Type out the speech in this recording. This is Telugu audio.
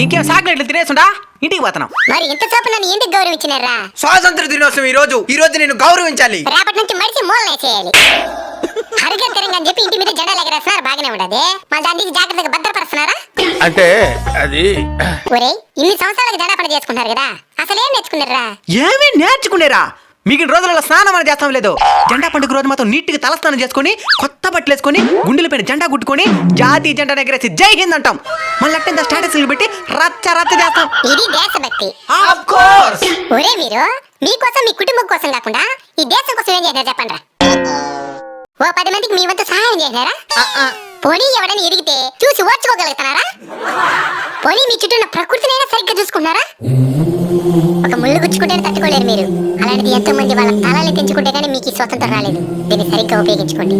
ఇంకేం సాగినట్లు తినేసుండా ఇంటికి పోతున్నాం. మరి ఇంత సేపు నన్ను ఎందుకు గౌరవించినారా? స్వాతంత్ర దినోత్సవం ఈ రోజు నేను గౌరవించాలి. రేపటి నుంచి మడిచి మూలనే చేయాలి. హరిగా తిరంగా అని చెప్పి ఇంటి మీద జెండాలు ఎగరేస్తున్నారు, బాగానే ఉండదు. మళ్ళీ దాన్ని జాగ్రత్తగా భద్రపరుస్తున్నారా? అంటే అది ఒరేయ్, ఇన్ని సంవత్సరాలకు జెండా పని చేసుకుంటారు కదా, అసలు ఏం నేర్చుకున్నారా? ఏమీ నేర్చుకునేరా? మిగిలిన రోజులలో స్నానం అని చేస్తాం లేదు. జెండా పండుగ రోజు మాత్రం నీట్గా తలస్నానం చేసుకుని కొత్త బట్టలు వేసుకొని గుండెల పైన జెండా గుట్టుకొని జాతీయ జెండా ఎగరేసి జై హింద్ అంటాం. మళ్ళీ అట్టంత స్టేటస్లు పెట్టి రచ్చ రచ్చ చేస్తాం. ఇది దేశభక్తి. Of course. ఒరే మీరు మీకోసం మీ కుటుంబం కోసం కాకుండా ఈ దేశం కోసం ఏం చేసినారు చెప్పండి. ఓ 10 మందికి మీ వంతు సహాయం చేసినారా? పోనీ ఎవడని ఎరిగితే చూసి ఓర్చుకోగలుగుతున్నారా? పోనీ మీ చుట్టూ ఉన్న ప్రకృతినైనా సరిగ్గా చూసుకున్నారా? ఒక ముళ్ళు గుచ్చుకుంటేనే తట్టుకోలేరు మీరు. అలాంటిది ఎంతో మంది వాళ్ళ తలాన్ని తెంచుకుంటే కానీ మీకు ఈ స్వతంత్రం రాలేదు. దీన్ని సరిగ్గా ఉపయోగించుకోండి.